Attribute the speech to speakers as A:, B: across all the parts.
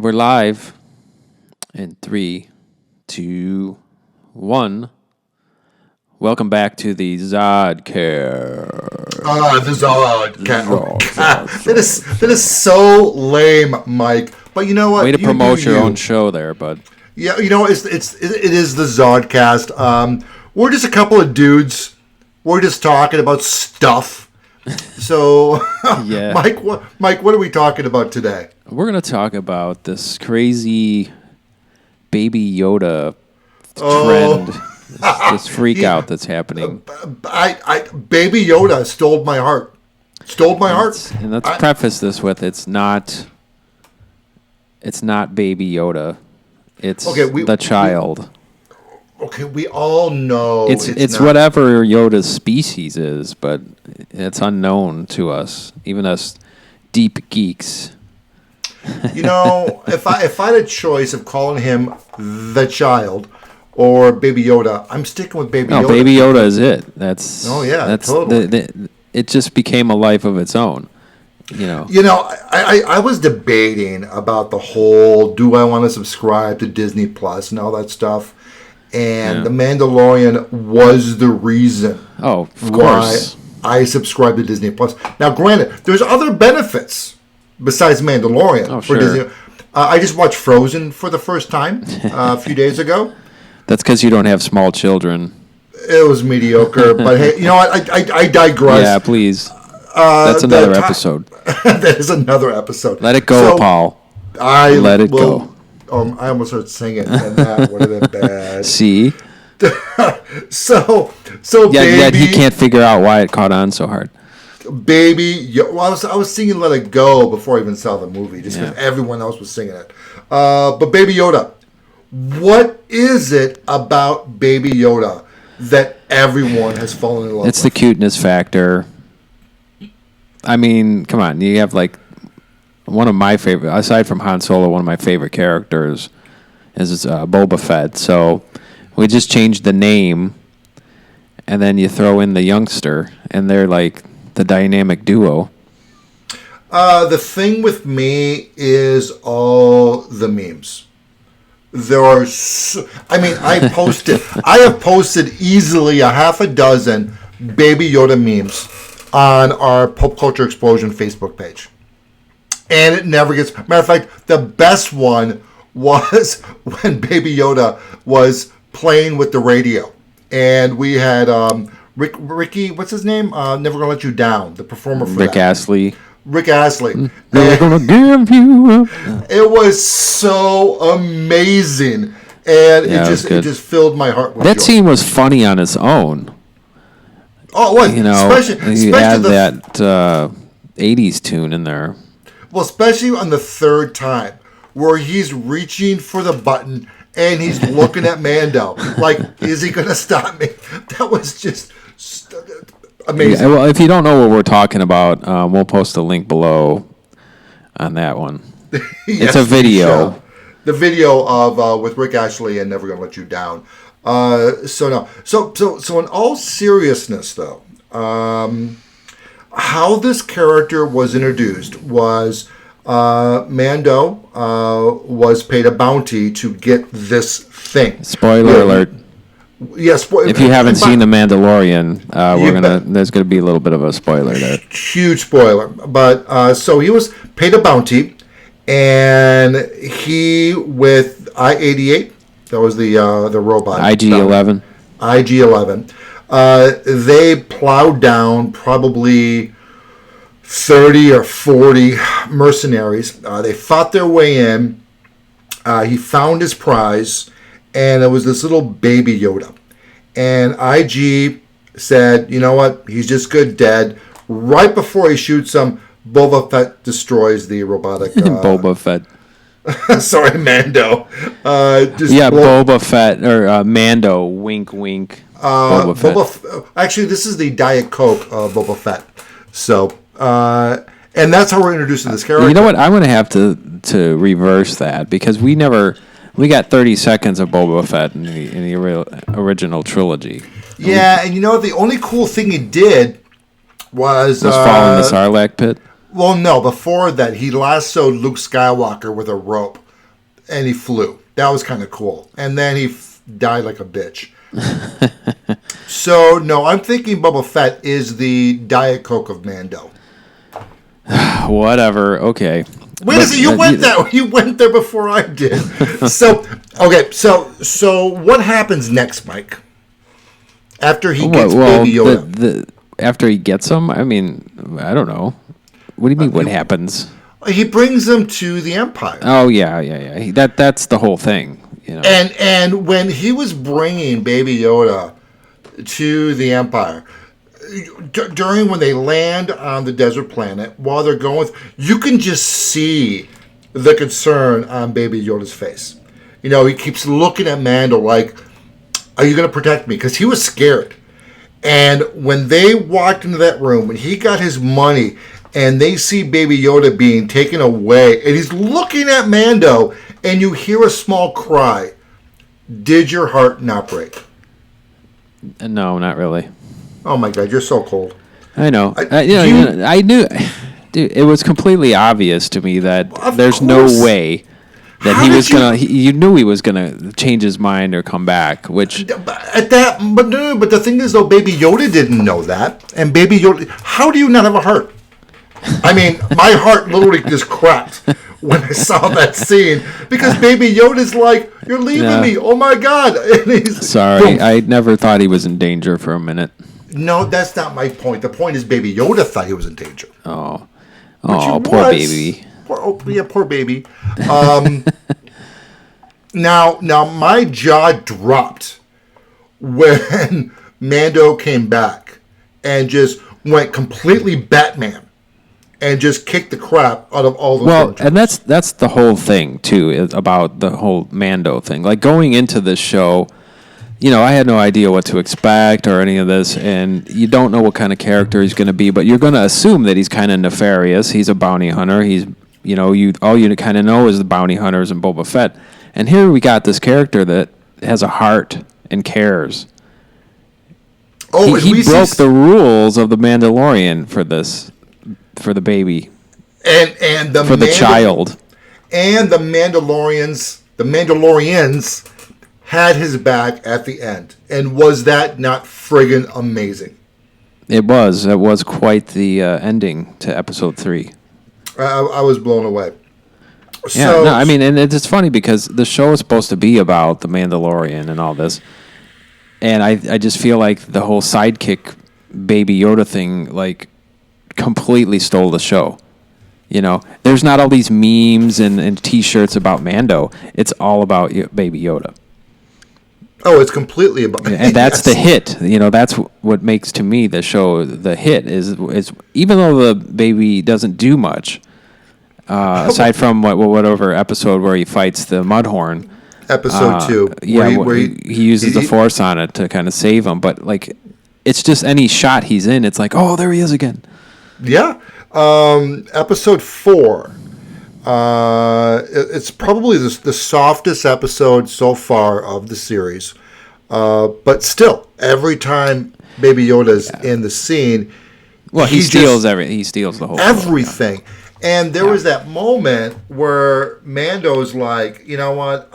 A: We're live in 3, 2, 1. Welcome back to the Zodcast.
B: The Zodcast. That is so lame, Mike. But you know what?
A: Way to promote your own show there, bud.
B: Yeah, you know, it is the Zodcast. We're just a couple of dudes. We're just talking about stuff. So,
A: Yeah.
B: Mike, what are we talking about today?
A: We're going to talk about this crazy Baby Yoda trend, this freak out that's happening.
B: Baby Yoda stole my heart.
A: And let's preface this with it's not Baby Yoda. It's the child.
B: We all know
A: it's whatever Yoda's species is, but it's unknown to us, even us deep geeks.
B: You know, if I had a choice of calling him the child or Baby Yoda, I'm sticking with Baby Yoda.
A: No, Baby Yoda is it.
B: Totally.
A: It just became a life of its own.
B: I was debating about the whole, do I want to subscribe to Disney Plus and all that stuff? And The Mandalorian was the reason
A: why
B: I subscribed to Disney Plus. Now, granted, there's other benefits besides Mandalorian for Disney. I just watched Frozen for the first time a few days ago.
A: That's because you don't have small children.
B: It was mediocre, but hey, you know what? I digress.
A: Yeah, please. That's another episode.
B: That is another episode.
A: Let it go, Paul. Let it go.
B: I almost heard singing, and that would have been bad.
A: See?
B: So
A: Baby... he can't figure out why it caught on so hard.
B: I was singing Let It Go before I even saw the movie, just because everyone else was singing it. But Baby Yoda, what is it about Baby Yoda that everyone has fallen in love with?
A: It's the cuteness factor. I mean, come on, you have one of my favorite, aside from Han Solo, one of my favorite characters is Boba Fett. So we just changed the name, and then you throw in the youngster, and they're like the dynamic duo.
B: The thing with me is all the memes. There are, I have posted easily a half a dozen Baby Yoda memes on our Pop Culture Explosion Facebook page. And it never gets... Matter of fact, the best one was when Baby Yoda was playing with the radio. And we had Ricky, what's his name? Never Gonna Let You Down, the performer for
A: Rick Astley.
B: Rick Astley.
A: Never gonna give you up.
B: It was so amazing. And it just filled my heart with joy.
A: That scene was funny on its own.
B: Oh, it was. Especially
A: you add that 80s tune in there.
B: Well, especially on the third time, where he's reaching for the button and he's looking at Mando, like, is he going to stop me? That was just amazing.
A: Yeah, well, if you don't know what we're talking about, we'll post a link below on that one. It's a video.
B: The video of with Rick Astley and Never Gonna Let You Down. So in all seriousness, though, how this character was introduced was Mando was paid a bounty to get this thing.
A: Spoiler alert.
B: Yes.
A: If you haven't seen The Mandalorian, there's gonna be a little bit of a spoiler there.
B: Huge spoiler. But so he was paid a bounty, and he with I-88, that was the robot.
A: IG-11.
B: IG-11. They plowed down probably 30 or 40 mercenaries. They fought their way in. He found his prize, and it was this little Baby Yoda. And IG said, you know what, he's just good dead. Right before he shoots him, Boba Fett destroys the robotic...
A: Boba Fett.
B: Sorry, Mando.
A: Boba Fett, or Mando, wink, wink.
B: Boba Fett. Actually, this is the Diet Coke Boba Fett. So, and that's how we're introduced to this character.
A: You know what? I'm going to have to reverse that, because we got 30 seconds of Boba Fett in the original trilogy.
B: Yeah, and you know what? The only cool thing he did was
A: fall in the Sarlacc pit.
B: Well, no. Before that, he lassoed Luke Skywalker with a rope and he flew. That was kind of cool. And then he died like a bitch. So, no, I'm thinking Boba Fett is the Diet Coke of Mando.
A: Whatever. Okay.
B: Wait a second. You went there before I did. So, okay. So what happens next, Mike? After he gets Baby Yoda.
A: After he gets him? I mean, I don't know. What do you mean? What happens?
B: He brings them to the Empire.
A: Oh yeah. That's the whole thing. You know.
B: And when he was bringing Baby Yoda to the Empire, during when they land on the desert planet, while they're going, you can just see the concern on Baby Yoda's face. You know, he keeps looking at Mando like, "Are you going to protect me?" Because he was scared. And when they walked into that room, when he got his money, and they see Baby Yoda being taken away, and he's looking at Mando, and you hear a small cry, did your heart not break?
A: No, not really.
B: Oh my God, you're so cold.
A: I know. I knew. Dude, it was completely obvious to me that there's no way that he was gonna. You knew he was gonna change his mind or come back. Which
B: but the thing is, though, Baby Yoda didn't know that, and Baby Yoda. How do you not have a heart? I mean, my heart literally just cracked when I saw that scene because Baby Yoda's like, "You're leaving me! Oh my God!" And he's
A: sorry. I never thought he was in danger for a minute.
B: No, that's not my point. The point is, Baby Yoda thought he was in danger.
A: Oh, poor baby.
B: Poor baby. Now, my jaw dropped when Mando came back and just went completely Batman. And just kick the crap out of all those.
A: Well, and that's the whole thing too, is about the whole Mando thing. Like going into this show, you know, I had no idea what to expect or any of this, and you don't know what kind of character he's going to be, but you're going to assume that he's kind of nefarious. He's a bounty hunter. He's, you know, all you kind of know is the bounty hunters and Boba Fett. And here we got this character that has a heart and cares. Oh, he broke the rules of the Mandalorian for this. For the baby,
B: and the child, and the Mandalorians had his back at the end, and was that not friggin' amazing?
A: It was quite the ending to episode 3.
B: I was blown away.
A: Yeah, no, I mean, and it's funny because the show is supposed to be about the Mandalorian and all this, and I just feel like the whole sidekick Baby Yoda thing, like, completely stole the show. You know, there's not all these memes and T-shirts about Mando. It's all about Baby Yoda.
B: Oh, it's completely about.
A: And that's the hit. You know, that's what makes to me the show the hit is even though the baby doesn't do much, aside from whatever episode where he fights the Mudhorn.
B: Episode 2.
A: Yeah, where he uses the Force on it to kind of save him. But like, it's just any shot he's in, it's like, oh, there he is again.
B: Yeah. Episode 4. It's probably the softest episode so far of the series. But still, every time Baby Yoda's in the scene,
A: he steals everything. He steals the whole
B: everything. And there was that moment where Mando's like, you know what?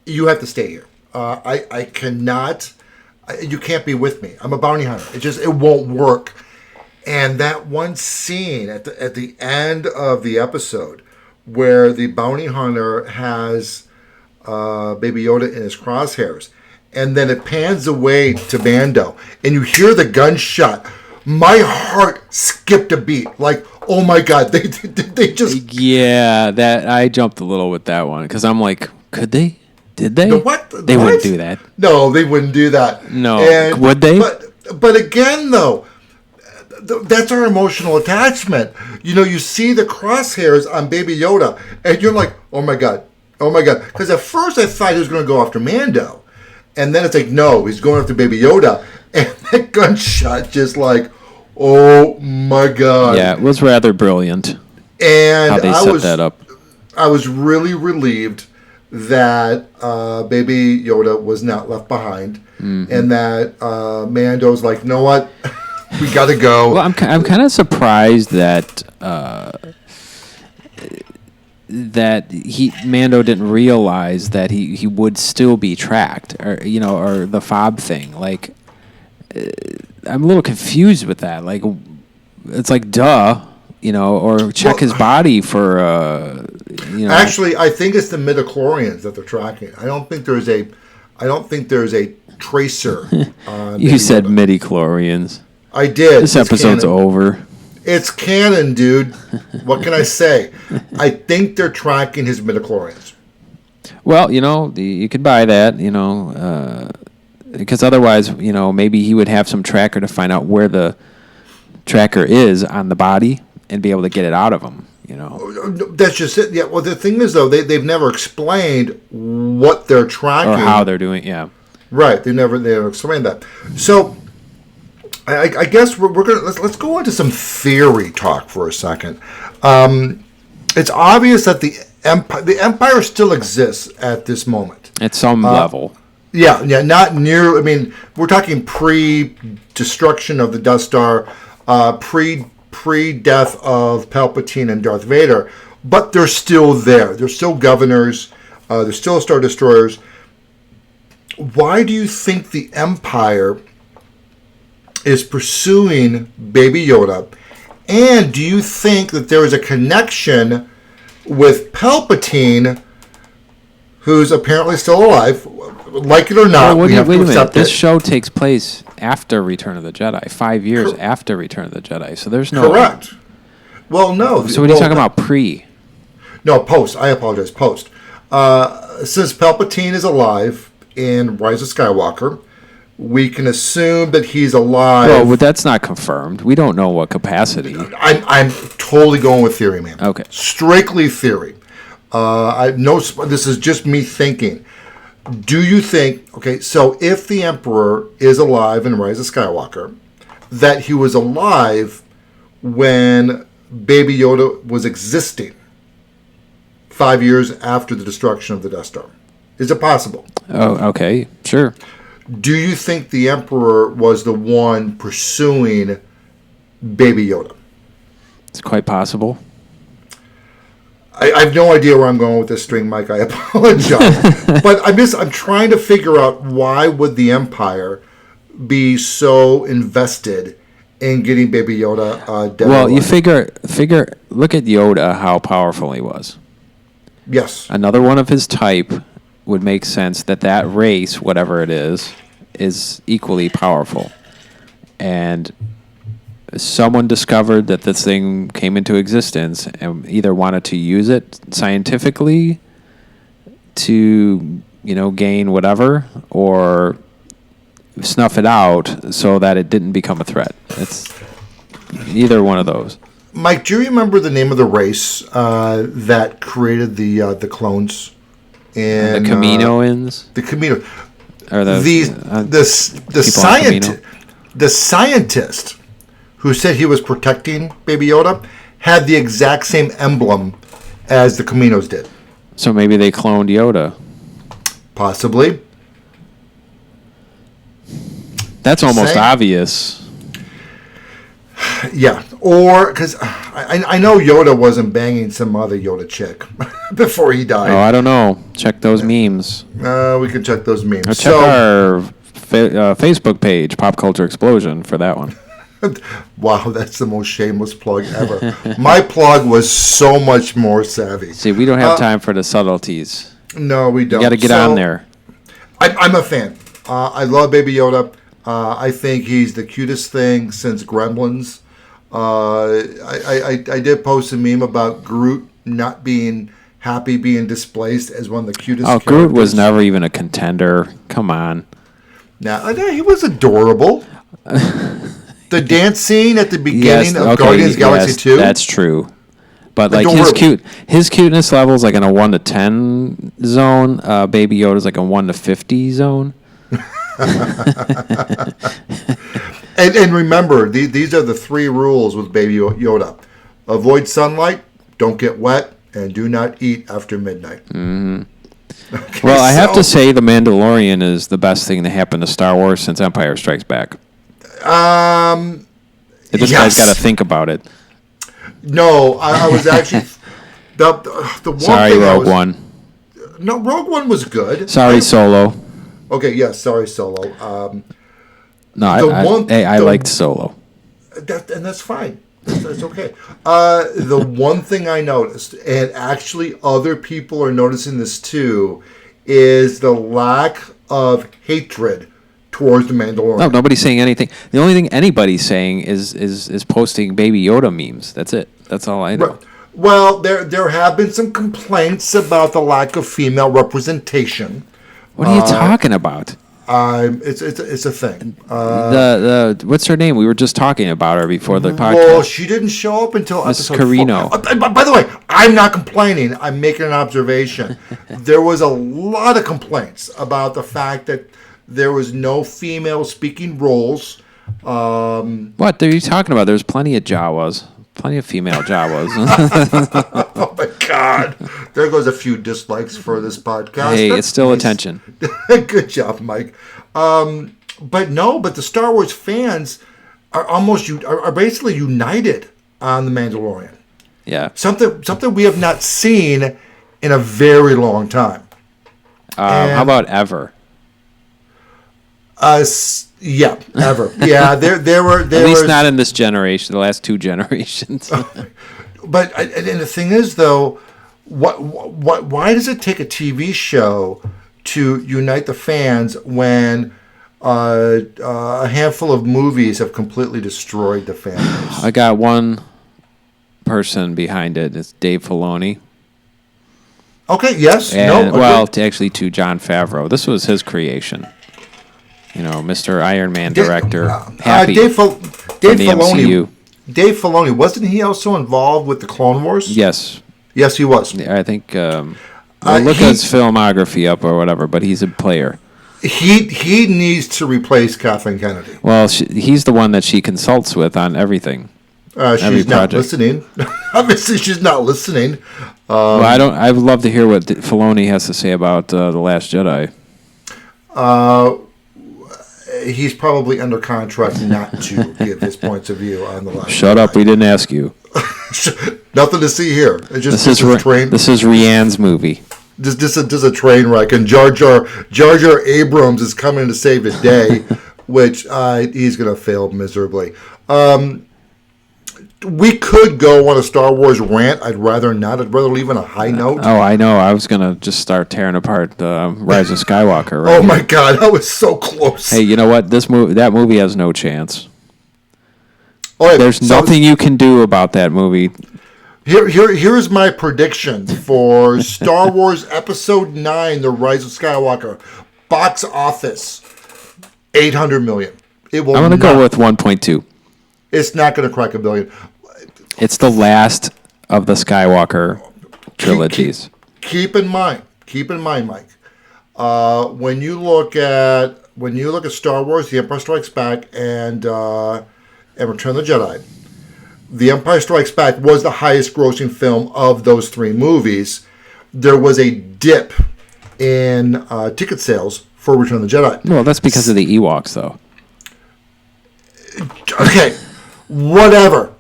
B: You have to stay here. I cannot. You can't be with me. I'm a bounty hunter. It won't work. And that one scene at the end of the episode where the bounty hunter has Baby Yoda in his crosshairs, and then it pans away to Mando, and you hear the gunshot. My heart skipped a beat. Like, oh my God, they just...
A: Yeah, that I jumped a little with that one, because I'm like, could they? Did they?
B: What?
A: They wouldn't do that.
B: No, they wouldn't do that.
A: No. Would they?
B: But again, though, that's our emotional attachment. You know, you see the crosshairs on Baby Yoda, and you're like, oh my God. Because at first I thought he was going to go after Mando. And then it's like, no, he's going after Baby Yoda. And that gunshot just like, oh my God.
A: Yeah, it was rather brilliant.
B: And
A: how they set that up.
B: I was really relieved that Baby Yoda was not left behind, and that Mando's like, you know what, we got to go.
A: Well, I'm kind of surprised that that Mando didn't realize that he would still be tracked, or or the fob thing. Like, I'm a little confused with that. Like, it's like, duh, or check his body for,
B: Actually, I think it's the midichlorians that they're tracking. I don't think there's a tracer.
A: You said midichlorians.
B: I did.
A: This episode's over.
B: It's canon, dude. What can I say? I think they're tracking his midichlorians.
A: Well, you could buy that, because otherwise, maybe he would have some tracker to find out where the tracker is on the body and be able to get it out of him,
B: That's just it. Yeah. Well, the thing is, though, they've never explained what they're tracking.
A: Or how they're doing it, yeah.
B: Right. They never explained that. So I guess we're gonna let's go into some theory talk for a second. It's obvious that the Empire still exists at this moment.
A: At some level.
B: Yeah, not near. I mean, we're talking pre-destruction of the Death Star, pre-death of Palpatine and Darth Vader, but they're still there. They're still governors. They're still Star Destroyers. Why do you think the Empire is pursuing Baby Yoda? And do you think that there is a connection with Palpatine, who's apparently still alive? Like it or not, we have to accept it.
A: This show takes place after Return of the Jedi, 5 years after Return of the Jedi. So there's no...
B: Correct. Well, no.
A: So what are you talking about, pre?
B: No, post. I apologize, post. Since Palpatine is alive in Rise of Skywalker, we can assume that he's alive.
A: Well, but that's not confirmed. We don't know what capacity.
B: I'm totally going with theory, man.
A: Okay.
B: Strictly theory. This is just me thinking. Do you think, okay, so if the Emperor is alive in Rise of Skywalker, that he was alive when Baby Yoda was existing 5 years after the destruction of the Death Star? Is it possible?
A: Oh, okay, sure.
B: Do you think the Emperor was the one pursuing Baby Yoda?
A: It's quite possible.
B: I have no idea where I'm going with this string, Mike. I apologize. But I'm trying to figure out why would the Empire be so invested in getting Baby Yoda dead.
A: Well, you figure, look at Yoda, how powerful he was.
B: Yes.
A: Another one of his type would make sense that race, whatever it is equally powerful. And someone discovered that this thing came into existence and either wanted to use it scientifically to, gain whatever, or snuff it out so that it didn't become a threat. It's either one of those.
B: Mike, do you remember the name of the race that created the clones? And,
A: the Kaminoans?
B: The Kamino.
A: Or
B: the scientist who said he was protecting Baby Yoda had the exact same emblem as the Caminos did.
A: So maybe they cloned Yoda.
B: Possibly.
A: That's almost obvious.
B: Yeah, or because I know Yoda wasn't banging some other Yoda chick before he died.
A: Oh, I don't know. Check those memes.
B: We can check those memes.
A: Or check our Facebook page, Pop Culture Explosion, for that one.
B: Wow, that's the most shameless plug ever. My plug was so much more savvy.
A: See, we don't have time for the subtleties.
B: No, we don't.
A: You got to get on there.
B: I'm a fan. I love Baby Yoda. I think he's the cutest thing since Gremlins. I did post a meme about Groot not being happy being displaced as one of the cutest characters.
A: Groot was never even a contender. Come on.
B: Now, he was adorable. The dance scene at the beginning of Guardians of the Galaxy 2.
A: That's true. But
B: adorable.
A: his cuteness level is like in a 1 to 10 zone. Baby Yoda's like a 1 to 50 zone.
B: And remember, these are the 3 rules with Baby Yoda. Avoid sunlight, don't get wet, and do not eat after midnight.
A: Mm-hmm. Okay, well, I have to say The Mandalorian is the best thing to happen to Star Wars since Empire Strikes Back. This guy's got to think about it.
B: No, I was actually... The one
A: Sorry,
B: thing
A: Rogue One.
B: No, Rogue One was good.
A: Sorry, Solo.
B: Okay, yes, sorry, Solo.
A: No, I liked Solo.
B: And that's fine. That's okay. The one thing I noticed, and actually other people are noticing this too, is the lack of hatred towards the Mandalorian.
A: No, nobody's saying anything. The only thing anybody's saying is posting Baby Yoda memes. That's it. That's all I know.
B: Right. Well, there have been some complaints about the lack of female representation.
A: What are you talking about?
B: It's a thing.
A: The what's her name? We were just talking about her before the podcast.
B: Well, she didn't show up until
A: Mrs.
B: episode
A: Carino.
B: 4. By the way, I'm not complaining. I'm making an observation. There was a lot of complaints about the fact that there was no female speaking roles.
A: What are you talking about? There's plenty of Jawas. Plenty of female Jawas.
B: Oh my God! There goes a few dislikes for this podcast.
A: Hey,
B: That's
A: it's still
B: nice.
A: attention.
B: Good job, Mike. But the Star Wars fans are basically united on the Mandalorian.
A: Yeah.
B: Something we have not seen in a very long time.
A: How about ever?
B: Yeah, ever. Yeah, there were.
A: At least not in this generation. The last two generations.
B: But and the thing is, though, why does it take a TV show to unite the fans when a handful of movies have completely destroyed the fan base?
A: I got one person behind it. It's Dave Filoni.
B: Okay. Yes.
A: And,
B: no.
A: well, actually, to Jon Favreau. This was his creation. Mr. Iron Man director. Happy
B: Dave
A: from the
B: Filoni.
A: MCU.
B: Dave Filoni, wasn't he also involved with the Clone Wars?
A: Yes.
B: Yes, he was.
A: I think. Look his filmography up or whatever, but he's a player.
B: He needs to replace Kathleen Kennedy.
A: Well, he's the one that she consults with on everything.
B: She's not listening. Obviously, she's not listening.
A: Well, I would love to hear what Filoni has to say about The Last Jedi.
B: He's probably under contract not to give his points of view on the Last
A: Shut
B: Jedi.
A: up, we didn't ask you.
B: Nothing to see here. It's just
A: This
B: a train.
A: is Rianne's movie.
B: Just a train wreck, and Jar Jar Abrams is coming to save the day, which he's going to fail miserably. We could go on a Star Wars rant. I'd rather not. I'd rather leave on a high note.
A: Oh, I know. I was going to just start tearing apart Rise of Skywalker. Right
B: Oh my God, that was so close.
A: Hey, you know what? That movie has no chance.
B: All right,
A: There's nothing you can do about that movie.
B: Here's my prediction for Star Wars Episode 9, The Rise of Skywalker. Box office, 800 million. It will.
A: I'm going to go with 1.2.
B: It's not going to crack $1 billion.
A: It's the last of the Skywalker trilogies.
B: Keep in mind, Mike. When you look at Star Wars, The Empire Strikes Back, and Return of the Jedi, The Empire Strikes Back was the highest grossing film of those three movies. There was a dip in ticket sales for Return of the Jedi.
A: Well, that's because of the Ewoks, though.
B: Okay, whatever.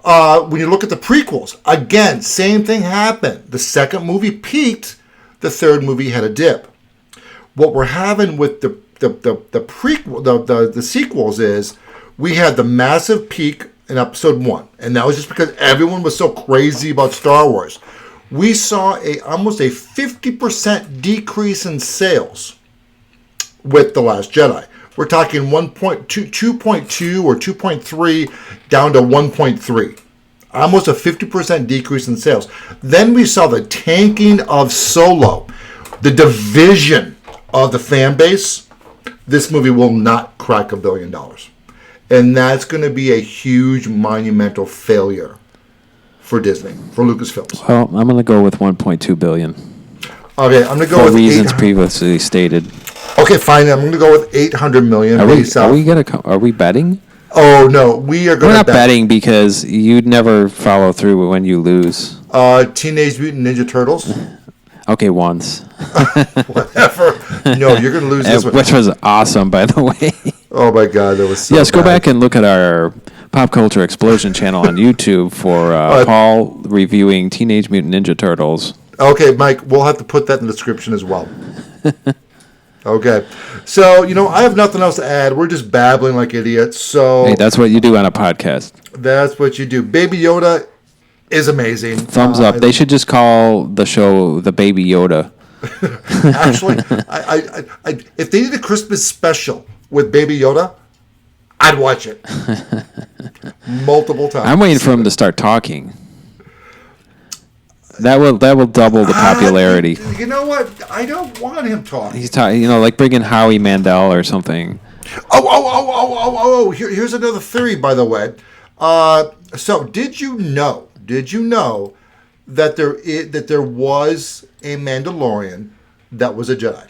B: When you look at the prequels, again, same thing happened. The second movie peaked. The third movie had a dip. What we're having with the prequel, the sequels is we had the massive peak in Episode 1, and that was just because everyone was so crazy about Star Wars. We saw almost a 50% decrease in sales with The Last Jedi. We're talking 2.2 or 2.3 down to 1.3. Almost a 50% decrease in sales. Then we saw the tanking of Solo, the division of the fan base. This movie will not crack $1 billion. And that's going to be a huge, monumental failure for Disney, for Lucasfilms.
A: Well, I'm going to go with 1.2 billion.
B: Okay, I'm going to go with
A: reasons previously stated.
B: Okay, fine. I'm going to go with 800 million.
A: Are we betting?
B: Oh no, we are going to.
A: We're not betting because you'd never follow through when you lose.
B: Teenage Mutant Ninja Turtles.
A: Okay, once.
B: Whatever. No, you're going to lose this one.
A: Which was awesome, by the way.
B: Oh my God, that was so
A: Yes, go
B: bad.
A: back and look at our Pop Culture Explosion channel on YouTube for Paul reviewing Teenage Mutant Ninja Turtles.
B: Okay, Mike, we'll have to put that in the description as well. Okay. So, I have nothing else to add. We're just babbling like idiots. So
A: Hey, that's what you do on a podcast.
B: That's what you do. Baby Yoda is amazing.
A: Thumbs up. They should just call the show the Baby Yoda.
B: Actually, if they did a Christmas special with Baby Yoda, I'd watch it multiple times.
A: I'm waiting for him to start talking. That will double the popularity.
B: You know what? I don't want him talking.
A: He's talking, like bringing Howie Mandel or something.
B: Oh! Here's another theory, by the way. So, did you know that there was a Mandalorian that was a Jedi?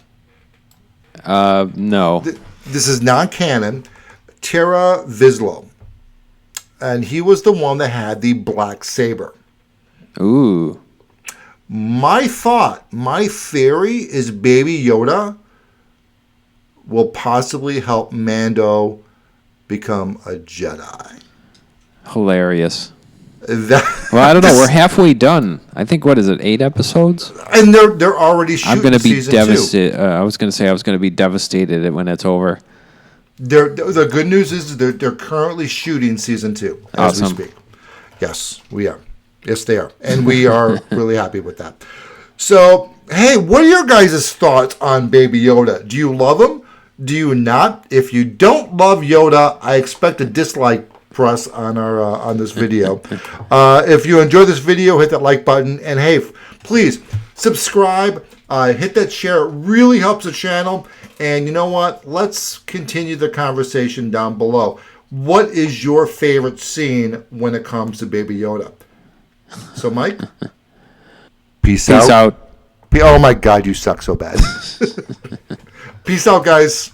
A: No.
B: This is non-canon. Tara Vislo, and he was the one that had the black saber.
A: Ooh.
B: My theory is Baby Yoda will possibly help Mando become a Jedi.
A: Hilarious. Well, I don't know. We're halfway done. I think, what is it, 8 episodes?
B: And they're already shooting
A: I'm going to be
B: season
A: devastated.
B: 2.
A: I was going to be devastated when it's over.
B: The good news is they're currently shooting season 2 as
A: Awesome.
B: we speak. Yes, we are. Yes, they are. And we are really happy with that. So, hey, what are your guys' thoughts on Baby Yoda? Do you love him? Do you not? If you don't love Yoda, I expect a dislike press on our on this video. If you enjoy this video, hit that like button. And hey, please subscribe. Hit that share. It really helps the channel. And you know what? Let's continue the conversation down below. What is your favorite scene when it comes to Baby Yoda? So, Mike? Peace out.
A: Peace out.
B: Oh, my God, you suck so bad. Peace out, guys.